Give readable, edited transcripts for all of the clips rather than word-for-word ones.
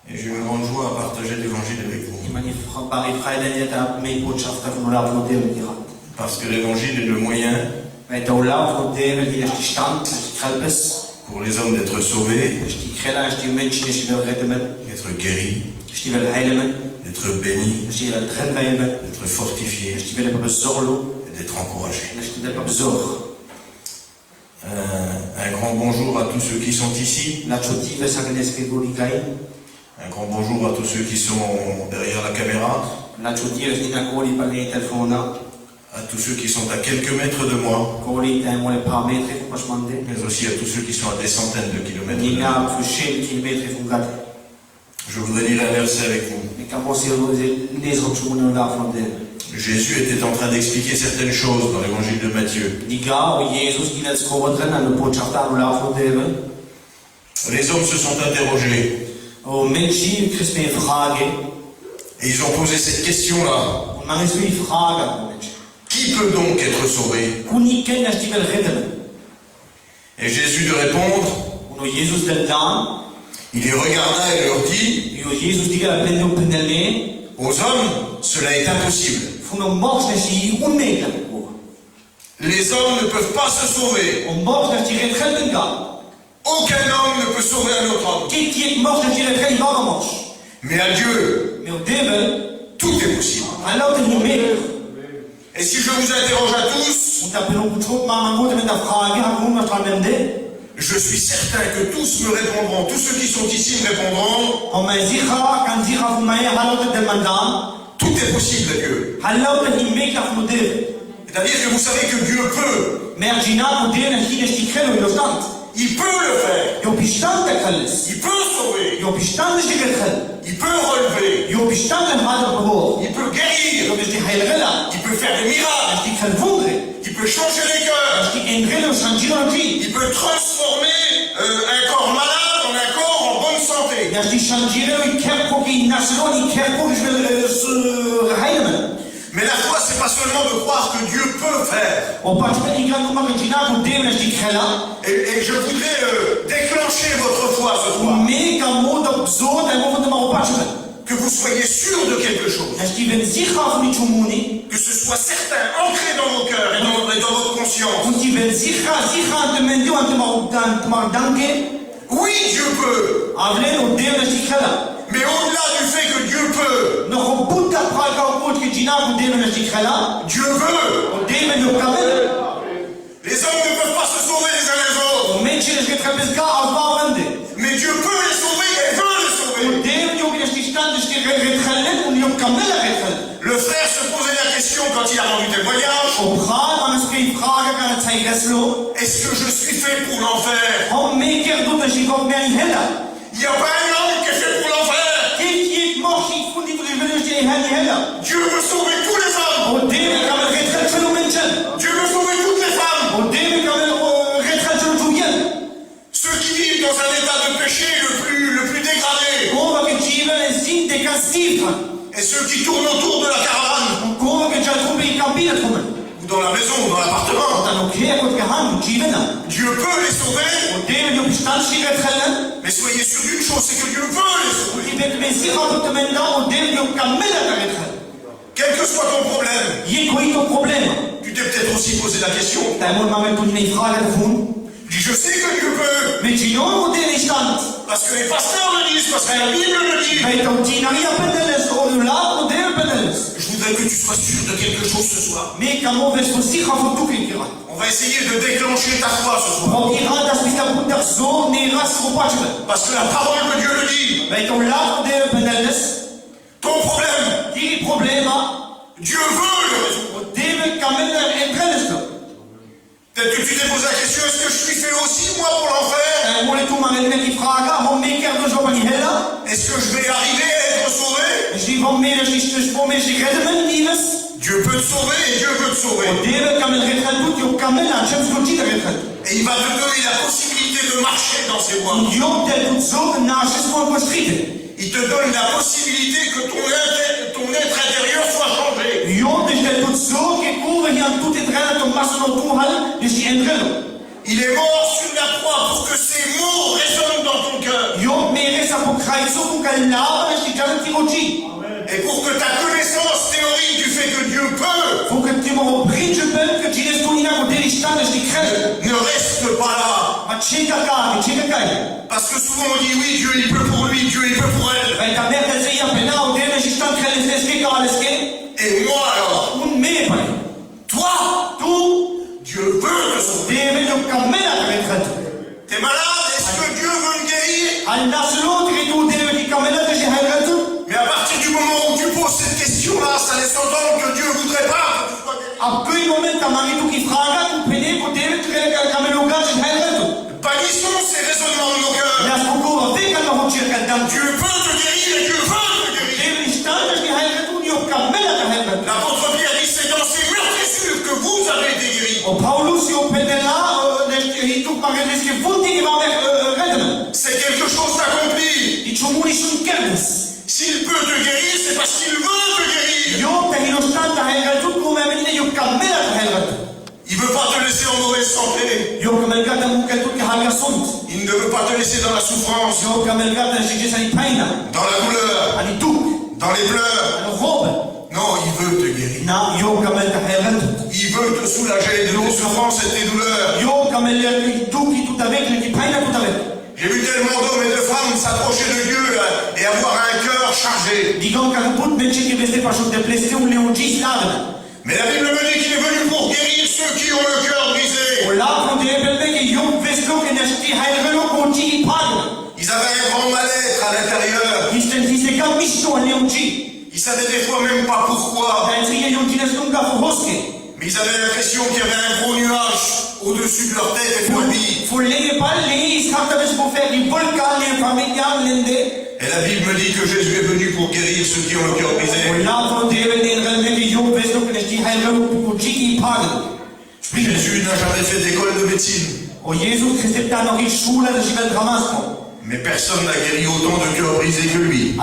Et j'ai une grande joie à partager l'évangile avec vous. Parce que l'évangile est le moyen pour les hommes d'être sauvés, d'être guéris, d'être bénis, d'être fortifiés et d'être encouragés. Un grand bonjour à tous ceux qui sont ici. Un grand bonjour à tous ceux qui sont derrière la caméra. À tous ceux qui sont à quelques mètres de moi. Mais aussi à tous ceux qui sont à des centaines de kilomètres de moi. Je voudrais lire un verset avec vous. Jésus était en train d'expliquer certaines choses dans l'évangile de Matthieu. Les hommes se sont interrogés. Et ils ont posé cette question-là. Qui peut donc être sauvé? Et Jésus de répondre, il les regarda et leur dit, aux hommes, cela est impossible. Les hommes ne peuvent pas se sauver. Aucun homme ne peut sauver un autre homme. Mais à Dieu, tout est possible. Et si je vous interroge à tous, je suis certain que tous me répondront, tous ceux qui sont ici me répondront, tout est possible à Dieu. C'est-à-dire que vous savez que Dieu peut. Il peut le faire. Il peut sauver. Il peut relever. Il peut guérir. Il peut faire des miracles. Il peut changer les cœurs. Il peut transformer un corps malade en un corps en bonne santé. Mais la foi, c'est pas seulement de croire que Dieu peut faire. Et je voudrais déclencher votre foi ce soir. Que vous soyez sûr de quelque chose. Que ce soit certain, ancré dans vos cœurs et dans votre conscience. Oui, Dieu peut. Mais au-delà du fait que Dieu peut, Dieu veut. Les hommes ne peuvent pas se sauver les uns les autres. Mais Dieu peut les sauver et veut les sauver. Le frère se posait la question quand il a rendu témoignage. Est-ce que je suis fait pour l'enfer? Il n'y a pas un homme qui est fait pour l'enfer. Dieu veut sauver tous les hommes. Dieu veut sauver toutes les femmes. Ceux qui vivent dans un état de péché le plus dégradé. Et ceux qui tournent autour de la caravane. Ou dans la maison, ou dans l'appartement. Dieu peut les sauver. Mais soyez sûr d'une chose, c'est que Dieu veut les sauver. Quel que soit ton problème, tu t'es peut-être aussi posé la question. Dis, je sais que Dieu peut. Parce que les pasteurs le disent, parce que la Bible le dit. Je voudrais que tu sois sûr de quelque chose ce soir. On va essayer de déclencher ta foi ce soir. Parce que la parole de Dieu le dit. Ton problème, Dieu veut le résoudre. Peut-être que tu t'es posé la question, est-ce que je suis fait aussi moi pour l'enfer? Est-ce que je vais arriver à être sauvé? Dieu peut te sauver et Dieu veut te sauver. Et il va te donner la possibilité de marcher dans ses voies. Il te donne la possibilité que ton être intérieur soit changé. Il est mort sur la croix pour que ces mots résonnent dans ton cœur. Et pour que ta connaissance théorique du fait que Dieu peut ne reste pas là. Parce que souvent on dit oui, Dieu il peut pour lui, Dieu il peut pour elle. Et moi alors, toi, Dieu veut te sauver. T'es malade, est-ce que Dieu veut me guérir? Mais à partir du moment où tu poses cette question-là, ça laisse entendre que Dieu voudrait pas que tu sois guéri. Bannissons ces raisonnements de nos cœurs. Dieu peut te guérir et Dieu veut te guérir. L'apôtre Pierre dit c'est dans ces meurtrissures que vous avez été guéris. C'est quelque chose d'accompli. S'il peut te guérir, c'est parce qu'il veut te guérir. Il ne veut pas te laisser en mauvaise santé. Il ne veut pas te laisser dans la souffrance, dans la douleur, dans les pleurs. Non, il veut te guérir. Il veut te soulager de tes souffrances et tes douleurs. J'ai vu tellement d'hommes et de femmes s'approcher de Dieu et avoir un cœur chargé. Mais la Bible me dit qu'il est venu pour guérir ceux qui ont le cœur brisé. Ils avaient un grand mal-être à l'intérieur. Ils savaient des fois même pas pourquoi. Mais ils avaient l'impression qu'il y avait un gros nuage au-dessus de leur tête et de leur vie. Et la Bible me dit que Jésus est venu pour guérir ceux qui ont le cœur brisé. Jésus n'a jamais fait d'école de médecine. Mais personne n'a guéri autant de cœurs brisés que lui.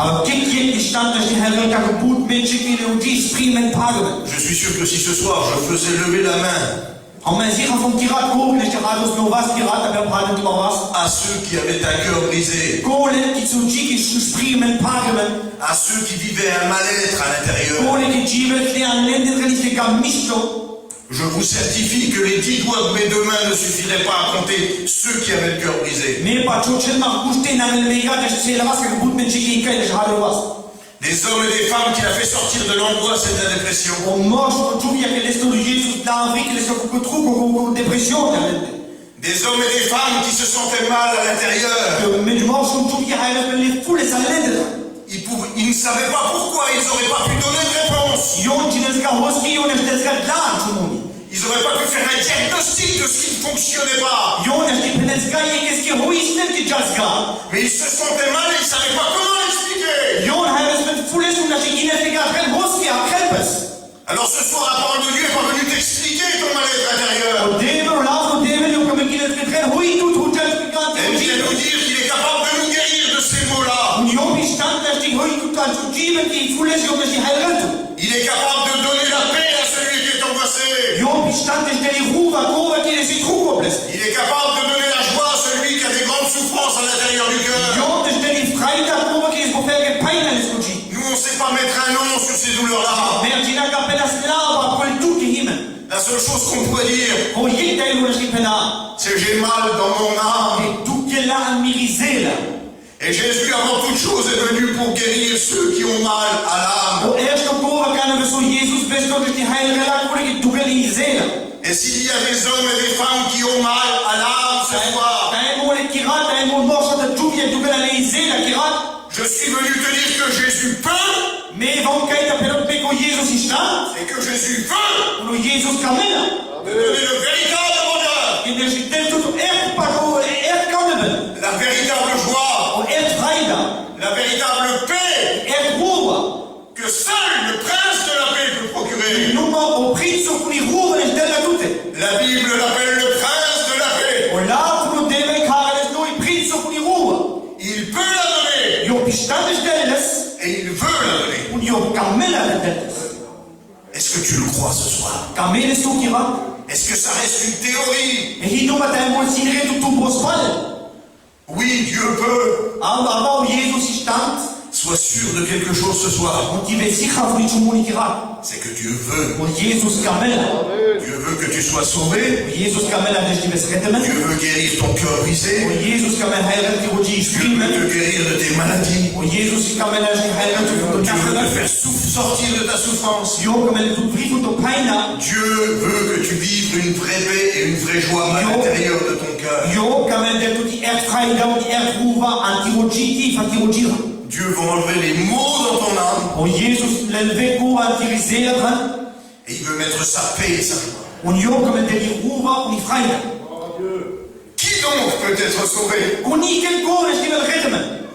Je suis sûr que si ce soir je faisais lever la main à ceux qui avaient un cœur brisé, à ceux qui vivaient un mal-être à l'intérieur, je vous certifie que les 10 doigts de mes deux mains ne suffiraient pas à compter ceux qui avaient le cœur brisé. Des hommes et des femmes qu'il a fait sortir de l'angoisse et de la dépression. Des hommes et des femmes qui se sentaient mal à l'intérieur. Ils ne savaient pas pourquoi ils n'auraient pas pu donner de réponse. Ils n'auraient pas pu faire un diagnostic de ce qui ne fonctionnait pas. Mais ils se sentaient mal et ils ne savaient pas comment l'expliquer. Alors ce soir, la parole de Dieu est pas venue t'expliquer ton mal-être intérieur. Elle vient nous dire qu'il est capable de nous guérir de ces maux-là. Il est capable de donner la paix à celui qui est angoissé. Il est capable de donner la joie à celui qui a des grandes souffrances à l'intérieur du cœur. Nous, on ne sait pas mettre un nom sur ces douleurs-là. La seule chose qu'on pourrait dire, c'est j'ai mal dans mon âme. Et Jésus, avant toute chose, est venu pour guérir ceux qui ont mal à l'âme. Et s'il y a des hommes et des femmes qui ont mal à l'âme ce soir, je suis venu te dire que Jésus peut, et que Jésus veut te donner le véritable bonheur, la véritable joie, la véritable paix que seul le prince de la paix peut procurer. La Bible l'appelle le prince de la paix. Il peut la donner et il veut la donner. Est-ce que tu le crois ce soir? Est-ce que ça reste une théorie? Oui, Dieu peut. Aber Jesus ist stand. Sois sûr de quelque chose ce soir. Und ich bin sicher von diesem Munikerat. C'est que Dieu veut. Und Jesus Kamela. Dieu veut que tu sois sauvé. Jesus Kamela dich die Besredemen. Dieu veut guérir ton cœur brisé. Und Jesus Kamela heilen die Rogi Dieu veut te guérir de tes maladies. Und Jesus Kamela die heilen die Dieu veut te faire sortir de ta souffrance. Jo Kamela du Brief und Peina. Dieu veut que tu vives une vraie paix et une vraie joie à l'intérieur de ton cœur. Jo Kamela du die Erdfreiheit und die Erdruhe an die Rogi tief an die Rogi. Dieu va enlever les maux dans ton âme. Und Jesus levé go an die Seele dran. Et il veut mettre sa paix et sa joie. Und Jo Kamela die Ruhe und die Freiheit. Qui donc peut être sauvé? Und nie kein Go ist die Weltredemen.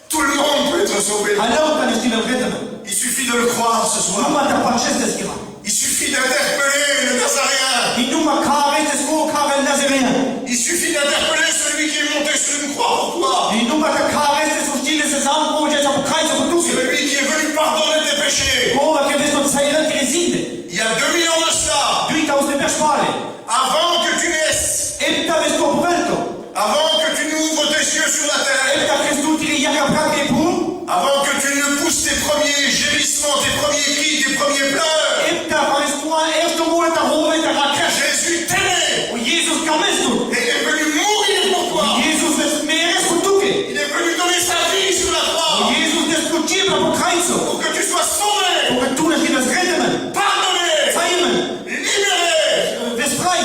Tout le monde peut être sauvé. Hallo kann ich die Weltredemen. Il suffit de le croire ce soir. Nummer der Parches des Gira. Il suffit d'interpeller le Nazaréen. Die Nummer Kare des Go Kare Nazaréen. Il suffit d'interpeller celui qui est monté sur une croix pour toi. Die Nummer der Kare des Hostiles des Ambrosies auf dem Kreis auf dem Celui qui est venu pardonner tes péchés. Ova che vesto Zeilen Gresinde. Il y a 2000 ans de cela. 2000 Perspale. Avant que tu naisses. Etta vesto Puerto. Avant que tu n'ouvres tes yeux sur la terre. Etta Christu tiri Yaka Prake Pum. Avant que tu ne pousses tes premiers gémissements, tes premiers cris, tes premiers pleurs. Etta Paristua Ersto Muerta Rome et Raka. Jésus t'aimait. O Jesus Kamestu. Et il est venu mourir pour toi. Jesus des Meeres Kutuke. Il est venu donner sa vie sur la croix. Jesus des Kutibra по Kreiso. Pour que tu sois sauvé. Pour que tu nas das Redemen. Pardonné. Feimen. Libéré. Des Frei.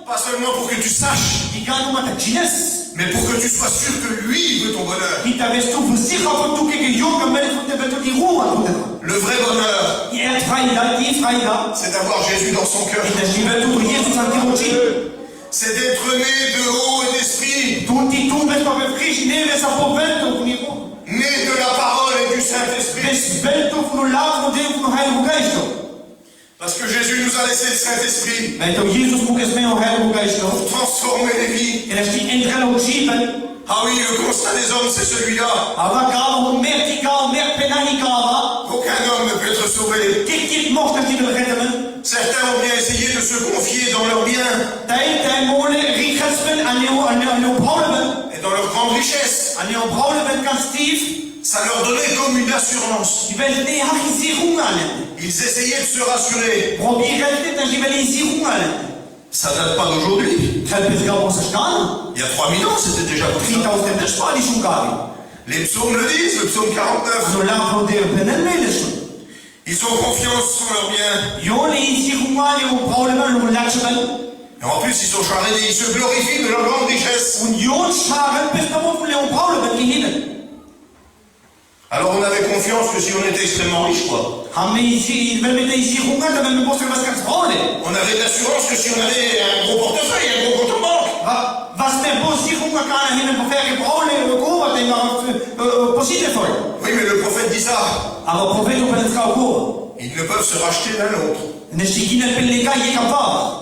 Pas seulement pour que tu saches, Die Ganuma der Chines. mais pour que tu sois sûr que lui veut ton bonheur. Die da vesto Versicher von Tuke Yoga Mel von der Welt die Ruhe von der. Le vrai bonheur, Die Erdfreiheit, die Freiheit. c'est d'avoir Jésus dans son cœur. In der Welt durch Jesus an die Rogi. C'est d'être né de haut et d'esprit, Du die tun wird mal befriedigt, nehmen es auf der Welt und nicht. né de la parole et du Saint-Esprit. Des Welt von Lauf und dem von Heiligen Geist. Parce que Jésus nous a laissé le Saint-Esprit Weil doch Jesus muss es mehr Heiligen Geist. pour transformer les vies. En als die enkele Rogi Ah oui, le constat des hommes, c'est celui-là. aber gaven hoe meer die gaven, meer penani gaven. Aucun homme ne peut être sauvé. Dit mocht dat die wil redden. Certains ont bien essayé de se confier dans leurs biens Tijd molen riechelsmen aan jouw problemen. et dans leurs grandes richesses. Aan jouw problemen kan Steve. Ça leur donnait comme une assurance. Die willen niet haar Zierung halen. Ils essayaient de se rassurer. Probieren dit en die willen Zierung halen. Ça date pas d'aujourd'hui. Het is gewoon ons staan. Il y a 3000 ans, c'était déjà comme Giet ça. aus dem Bespar die Schungari. Les psaumes le disent, le psaume 49. Zo lang van de penelmedischen. Ils ont confiance sur leurs biens. Jullie Zierung halen, jouw problemen, jouw lachen. Et en plus, ils sont charrés et ils se glorifient de leur grande richesse. Und Jon scharen bis naar boven jouw problemen gehitten. Alors on avait confiance que si on était extrêmement riche, quoi. Haben wir wenn wir die Zierung hatten, dann müssen wir was ganz vorne. On avait de l'assurance que si on avait un gros portefeuille, un gros compte en banque. Was der Zierung kan hin en ver gebrauchen gehoord en dan positie voor. Oui, mais le prophète dit ça. Aber Prophet op het gauw. Ils ne peuvent se racheter l'un l'autre. En de stikine pellega je kan var.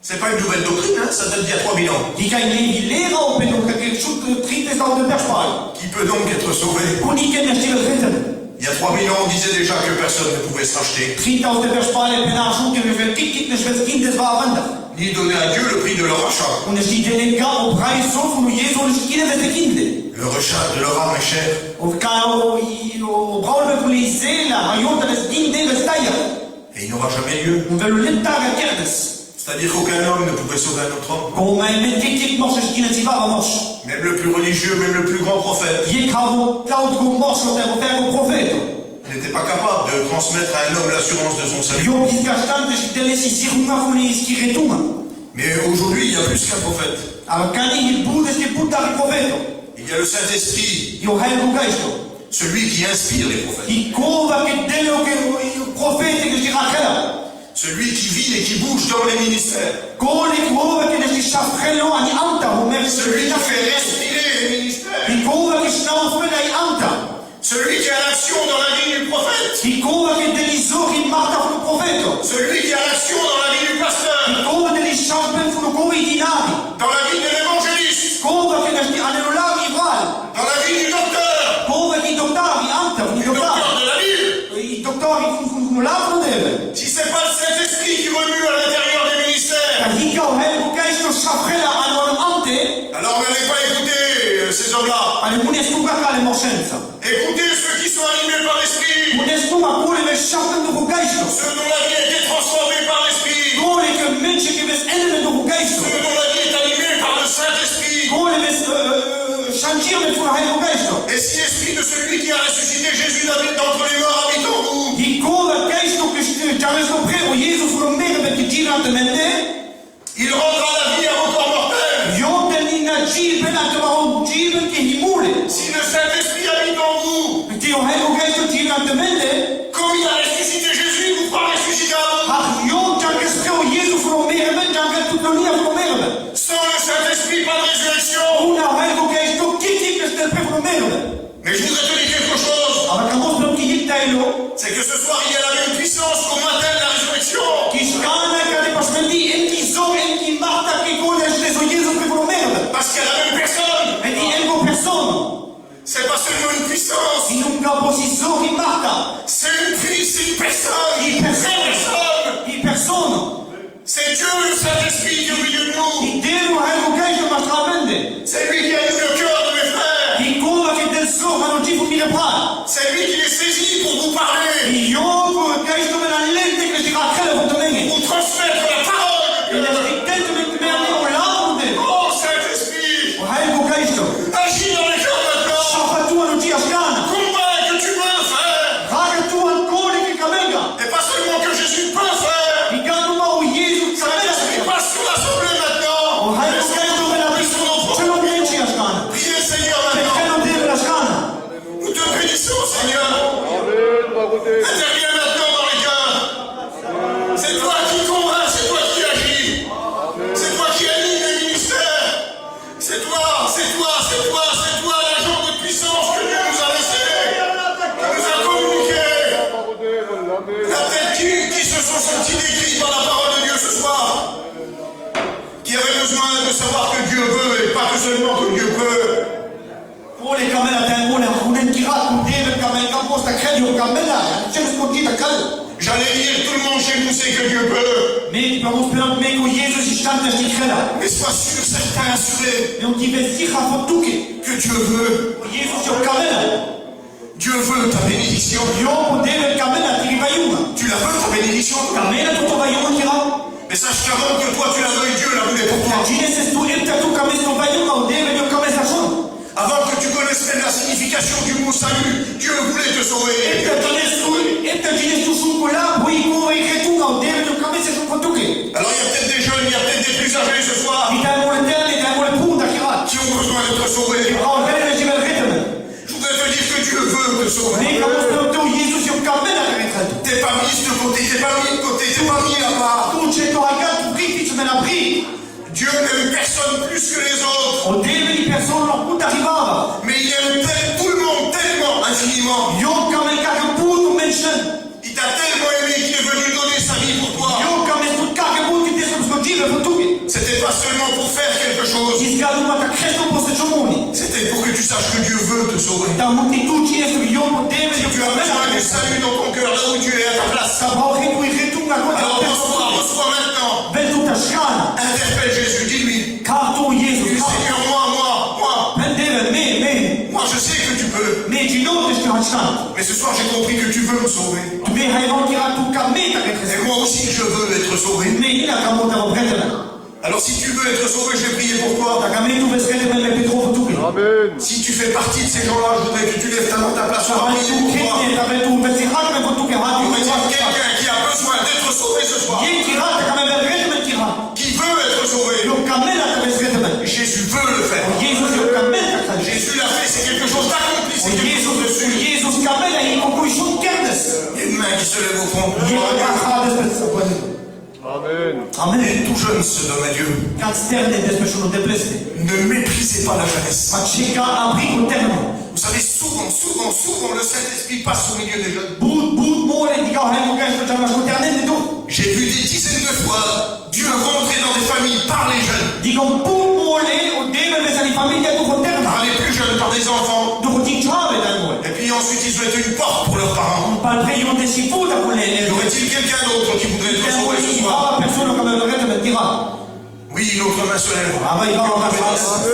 C'est pas une nouvelle doctrine, hein, ça date d'il y a 3000 ans. Die kan je leren op en ook een zoet triet is al de perspaal. Qui peut donc être sauvé? Kon niet kennen stil redden. Il y a 3000 ans, on disait déjà que personne ne pouvait se racheter. Triet als de perspaal en na zoeken we veel kik dus het kind is waarvandig. Ni donner à Dieu le prix de leur rachat. En de stidelega op prijs zo van Jezus en stikine met de kinderen. Le rachat de leur âme est cher. Of kan o brouwen voor die zela, a jota des kinderen bestaaien. Et il n'aura jamais lieu. We willen niet daar kerkes. C'est-à-dire qu'aucun homme ne pouvait sauver un autre homme. Kom mij met dit mos is in het ziva mos. Même le plus religieux, même le plus grand prophète, Je kan koud goed mos op de verre profeet. n'était pas capable de transmettre à un homme l'assurance de son salut. Jo is gastant is de les is hier maar van is hier retuma. Mais aujourd'hui, il y a plus qu'un prophète. Aber kan je boed is de boed daar profeet. Il y a le Saint-Esprit, Jo heilige geest. celui qui inspire les prophètes. Die kova que delo que profeet que je rakela. Celui qui vit et qui bouge dans les ministères. Koli kova que de shafrelo ani anta ho mer Celui qui fait respirer les ministères. Die kova que snau fela i anta. Celui qui a l'action dans la vie du prophète. Die kova que de lizor in marta van de profeet. Celui qui a l'action dans la vie du pasteur. Die kova de lishampen van de kova dinari. Dans la vie de l'évangéliste. Kova que de anelular ival. Dans la vie du docteur. Kova que doktori anta, Du docteur de la ville. I doktori van laten hebben. Si c'est pas le Saint-Esprit qui remue à l'intérieur des ministères, Dat hier jouw heilige geest door schafrella aan worden ante. alors n'allez pas écouter ces hommes-là. Ali munestuka kale moshenza. Écoutez ceux qui sont animés par l'Esprit. Munestuma kule meshakta ndugu gaisto. Ceux dont la vie a été transformée par l'Esprit. Kule ke menche ki ves ende ndugu gaisto. Ceux dont la vie est animée par le Saint-Esprit. Kule ves shanjir me funa hayo gaisto. Et si l'Esprit de celui qui a ressuscité Jésus d'entre les morts habite en vous, Die kule gaisto ke james no prego Jesus from mere met die gira te mende. il rendra la vie à vos corps mortels. Jonten ina jiben at waarom jiben ke himule. Si le Saint-Esprit habite en vous, Die hayo gaisto gira te mende. comme il a ressuscité Jésus, vous pourrez ressusciter à vous. Ach jon james prego Jesus from mere met james tutonia from mere. Sans le Saint-Esprit, pas de résurrection. Una hayo gaisto kiki ke stel prego mere. Mais je voudrais te dire quelque chose. Aber kamos no ki hitailo. C'est que ce soir, il y a la même puissance qu'au matin de la résurrection. Kishkana kade pasmendi enki zo enki marta ke kole jesu Jesus prego mere. Parce qu'il y a la même personne. En die engo persoon. C'est pas seulement une puissance. Die nunca posizo ki marta. C'est une personne. Die Une persoon. personne. Die persoon. C'est Dieu, le Saint-Esprit, qui est au milieu de nous. Die delu hayo gaisto mastramende. C'est lui qui anime le cœur de mes frères. Die kola ke del zo hano jifu mire pa. C'est lui qui les saisit pour vous parler. Die jongo gaisto men an lente ke si rakele van te mengen. Pour transmettre la parole. En als ik tente met me aan jou laten. Oh, Saint-Esprit. Hayo gaisto. Agis dans les cœurs maintenant. Safa tu ano ji askana. Combien que tu veux faire. Raga tu an kole ke kamega. Et pas seulement que Jésus peut faire. Die kan ma o Jesus Saint-Esprit kamega. passe sur l'assemblée maintenant. O hayo gaisto men an Laissez-nous sur nos propres. Chelo menchi askana. Priez le Seigneur maintenant. Chelo dele askana. Nous te bénissons, Seigneur. Interviens maintenant dans les cœurs. C'est toi qui convainc, c'est toi qui agis. C'est toi qui anime les ministères. C'est toi, l'agent de puissance que Dieu nous a laissé, qui nous a communiqué. La tête qui se sont sentis décrits par la parole de Dieu ce soir, qui avait besoin de savoir que Dieu veut et pas que seulement que Dieu peut. Kole kamela tangona kunen kirat kudele kamela kaposta khelio kamela. Chelo skotita kal. J'allais dire, tout le monde chez nous sait que Dieu peut. Mais vamos pelant meko Jesus istante stikhela. Mais sois sûr, certain, assuré Non ti vesti khafotuke. que Dieu veut. Jesus yo kamela. Dieu veut ta bénédiction. Yo kudele kamela tirivayuma. Tu la veux ta bénédiction. Kamela tuto vayuma kira. Mais sache qu'avant que toi tu la veuilles, Dieu la voulait pour toi. Jineses tu epta tu kamesto vayuma udele yo kamesa shon. Avant que tu connaisses même la signification du mot salut, Dieu voulait te sauver. Epta jinesu sunkola buiko ikhetunga udele yo kamesa shon fotuke. Alors il y a peut-être des jeunes, il y a peut-être des plus âgés ce soir Itamo le tele itamo le punda kira. qui ont besoin d'être sauvés. Envele jivel reteme. Je voudrais te dire que Dieu veut te sauver. Mais kamos pelanto Jesus yo kamela karetatu. T'es pas mis de côté, t'es pas mis de côté, t'es pas mis à part. Tu c'è raga tu briti tu me la bri. Dieu n'aime personne plus que les autres. O deve di persone non puta arrivava. Mais il aime tout le monde tellement infiniment. Io come kake putu menschen. Il t'a tellement aimé qu'il est venu donner sa vie pour toi. Io come tu kake putu ti sono scogive fotuki. C'était pas seulement pour faire quelque chose. Ti scadu ma ka cresto poste chomoni. C'était pour que tu saches que Dieu veut te sauver. Da muti tu ci esu io po deve Si io tu as besoin du salut dans ton cœur, là où tu es à ta place. Sa brauchi tu retunga con Alors la reçois maintenant. Vel tu tashkana. Interpelle Jésus, dis-lui. Kartu Jesus. Seigneur, moi. Pendeve me. Moi, je sais que tu peux. Me ci non ti hachkan. Mais ce soir, j'ai compris que tu veux me sauver. Tu me hai non kira tu kameta Et ke. moi aussi, je veux être sauvé. Me ina kamota o bretela. Alors si tu veux être sauvé, je vais prier pour toi. Da kameta tu vesrete me petro fotuki. Si tu fais partie de ces gens-là, je voudrais que tu lèves ta main à ta place. On va prier Tu pour toi. kenne avete un vestirato me fotuki On hatu. va dire quelqu'un qui a besoin d'être sauvé ce soir. Ien kirata kame verrete me kira. Qui veut être sauvé. Io kamela ka vesrete me. Jésus veut le faire. Jesus io kamela ka. Jésus l'a fait, c'est quelque chose d'accompli. C'est quelque chose de sûr. Jesus kamela i conclusion kerdes. Il y a une main qui se lève au fond. Ien ka hades. Amen. Amen. Et tout jeune se donne à Dieu. Kad sterne despeșul de bleste. Ne méprisez pas la jeunesse. Macica abri cu termen. Vous savez, souvent, le Saint-Esprit passe au milieu des jeunes. Bud more dica hai mu gasto chama cu termen de tu. J'ai vu des dizaines de fois Dieu rentrer dans des familles par les jeunes. Dica bud more o deve mesa di famiglia tu cu termen. Par les plus jeunes, par des enfants. Tu cu tinciave da noi. Et puis ensuite, ils ont été une porte pour leurs parents. Un palpreio de sifuta cu le. Y aurait-il quelqu'un d'autre qui voudrait être sauvé ce soir? Ah, persona come verrete me tira. Oui, l'autre main se lève. Avai va la casa.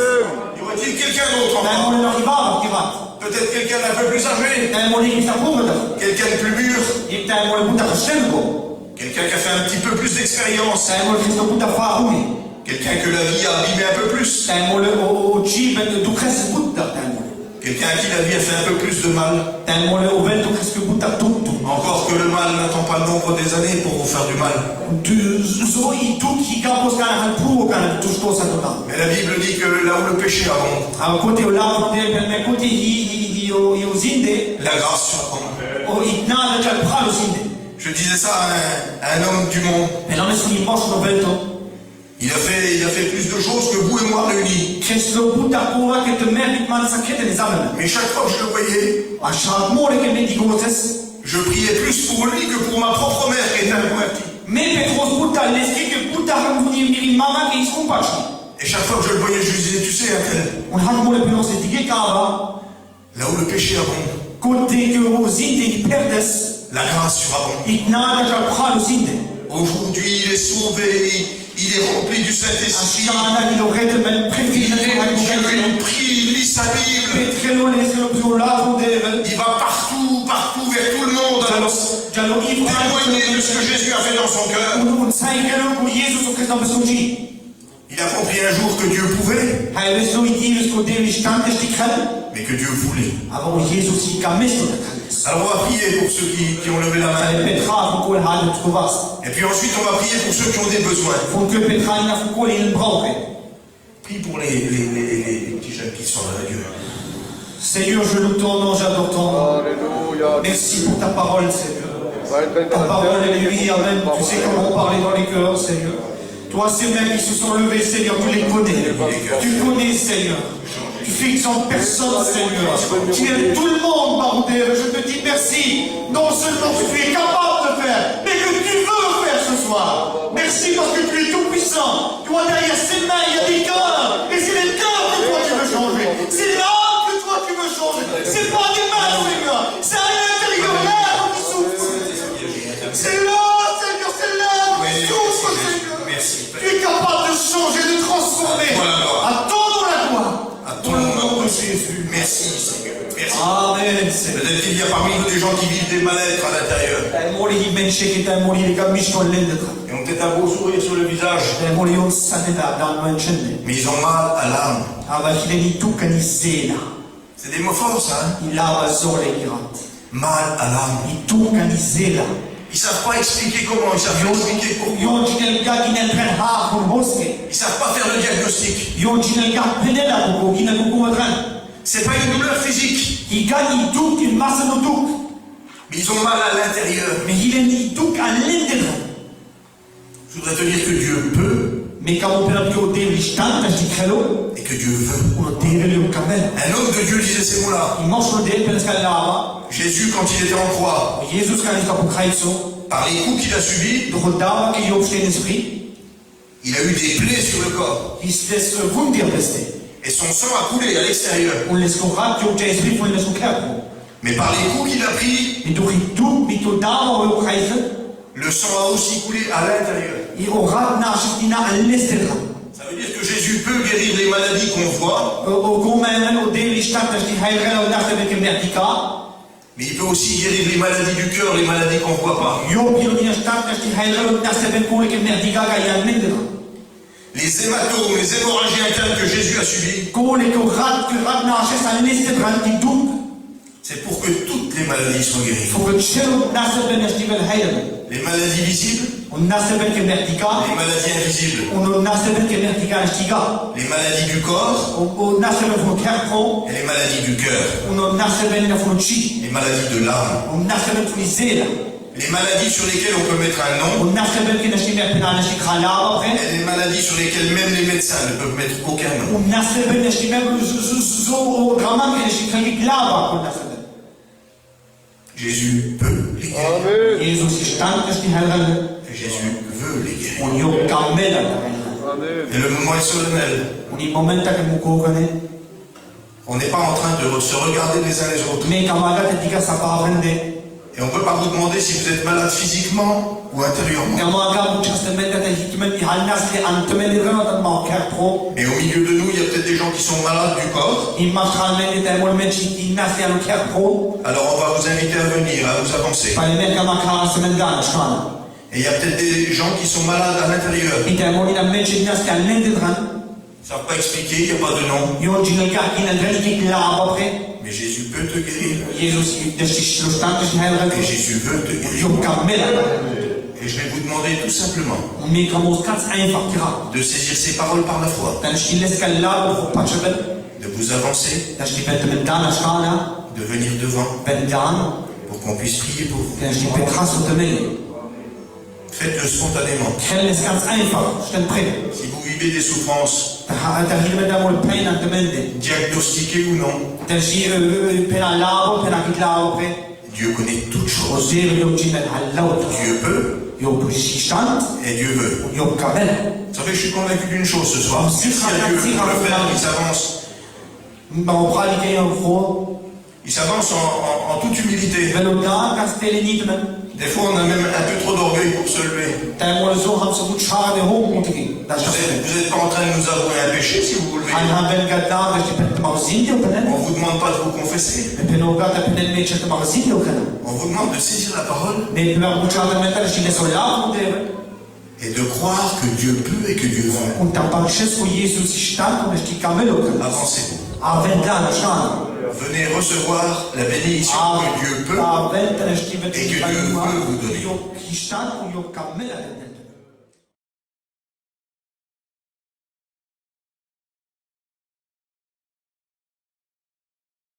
Y aurait-il Faut-il quelqu'un d'autre Näin encore? mulle arrivava kivat. Peut-être quelqu'un d'un peu plus âgé? Näin mulle ihmistä puhuta. Quelqu'un de plus mûr? Näin mulle puhuta selko. Quelqu'un qui a fait un petit peu plus d'expérience? Näin mulle Kristo puhuta faarumi. Quelqu'un que la vie a abîmé un peu plus? Näin mulle o chiipen tukres puhuta. Näin mulle. Quelqu'un à qui la vie a fait un peu plus de mal? Näin mulle oven tukres puhuta tuttu. Encore que le mal n'attend pas le nombre des années pour vous faire du mal. So i tukki kaposkana han puhukana tuskosa tota. Mais la Bible dit que là où le péché abonde, Aivan koti o laavunde me koti i o zinde. la grâce surabonde. O itnada tjal pralo zinde. Je disais ça à un homme du monde. Me lame suni posto velto. Il a fait plus de choses que vous et moi réunis. Kristo puhuta puhua ke te merkit man sakete ni zamana. Mais chaque fois que je le voyais, A shaat more ke me digoses. je priais plus pour lui que pour ma propre mère qui était inconvertie. Me Petros puhuta leski ke puhuta hamuni miri mama ke iskumpachi. Et chaque fois que je le voyais, je lui disais, tu sais, Untel, On hat more pinos e tige kava. là où le péché abonde, Kote ke o zinde i perdes. la grâce surabonde. Itnada tjal pralo zinde. Aujourd'hui, il est sauvé, il est rempli du Saint-Esprit. Ashana ilo rete men Il prefina est Dieu, il prie, il lit sa Bible. Petrelo leselo pio laavunde. Il va partout, vers tout le monde. Jalo i Témoigner de ce que Jésus a fait dans son cœur. un saikelo ku Jesus o Kristus besuji. Il a compris un jour que Dieu pouvait, Hai besu i divis ko Deus tantes tikhan. mais que Dieu voulait. Avant Jesus i kamesto de khanes. Alors on va prier pour ceux qui ont levé la main. Sai Petra ko hal tkuvas. Et puis ensuite on va prier pour ceux qui ont des besoins. Fon que Petra ina ko il brauche. Prie pour les petits jeunes qui sont à Dieu. Seigneur, je loue ton nom, j'adore ton nom. Alléluia. Merci pour ta parole, Seigneur. Ta parole, elle est oui, amen. Tu sais comment parler dans les cœurs, Seigneur. Toi, ces mains qui se sont levées, Seigneur, tu les connais. Tu connais, Seigneur. Tu fixes en personne, Seigneur. Tu aimes tout le monde, Baroudère. Je te dis merci. Non seulement que tu es capable de faire, mais que tu veux faire ce soir. Merci parce que tu es tout puissant. Tu vois, derrière ces mains, il y a des cœurs. Et c'est les cœurs que toi tu veux changer. C'est l'âme que toi tu veux changer. C'est pas des mains, Seigneur. C'est à l'intérieur, l'âme qui souffre. C'est là, Seigneur, c'est l'âme qui souffre, Seigneur. Merci, Tu es capable de changer, de transformer. À ton nom la gloire. À ton nom de Jésus. Merci, Seigneur. Merci. Amen, Seigneur. Peut-être qu'il y a parmi nous des gens qui vivent des mal-être à l'intérieur. Ils ont peut-être un beau sourire sur le visage, mais ils ont mal à l'âme. C'est des mots forts, ça, hein? Mal à l'âme. Ils savent pas expliquer comment, ils savent pas expliquer pourquoi. Ils savent pas faire le diagnostic. C'est pas une douleur physique, mais ils ont mal à l'intérieur. Je voudrais te dire que Dieu peut Mais quand on peut appeler et que Dieu veut. Un homme de Dieu disait ces mots-là. Jésus, quand il était en croix, par les coups qu'il a subis, il a eu des plaies sur le corps. Et son sang a coulé à l'extérieur. Mais par les coups qu'il a pris, le sang a aussi coulé à l'intérieur. Ça veut dire que Jésus peut guérir les maladies qu'on voit, mais il peut aussi guérir les maladies du cœur, les maladies qu'on ne voit pas. Les hématomes, les hémorragies internes que Jésus a subies, c'est pour que toutes les maladies soient guéries. Les maladies visibles, les maladies invisibles, les maladies du corps et les maladies du cœur, les maladies de l'âme, les maladies sur lesquelles on peut mettre un nom et les maladies sur lesquelles même les médecins ne peuvent mettre aucun nom. Jésus peut les guérir. Amen. Et Jésus veut les guérir. Amen. Et le moment est solennel. On n'est pas en train de se regarder les uns les autres. Et on ne peut pas vous demander si vous êtes malade physiquement ou intérieurement. Mais au milieu de nous, il y a peut-être des gens qui sont malades du corps. Alors on va vous inviter à venir, à vous avancer. Et il y a peut-être des gens qui sont malades à l'intérieur. Ils ne savent pas expliquer, il n'y a pas de nom. Mais Jésus peut te guérir. Et Jésus veut te guérir. Et je vais vous demander tout simplement de saisir ces paroles par la foi. De vous avancer. De venir devant. Pour qu'on puisse prier pour vous. Faites-le spontanément. Si vous vivez des souffrances, diagnostiquées ou non, Dieu connaît toutes choses. Dieu peut et Dieu veut. Vous savez, je suis convaincu d'une chose ce soir. Si Dieu peut le faire, il s'avance en toute humilité. Des fois, on a même un peu trop d'orgueil pour se lever. Vous n'êtes pas en train de nous avouer un péché si vous vous levez. On ne vous demande pas de vous confesser. On vous demande de saisir la parole et de croire que Dieu peut et que Dieu veut. Avancez-vous. Venez recevoir la bénédiction que Dieu peut et que Dieu veut vous donner.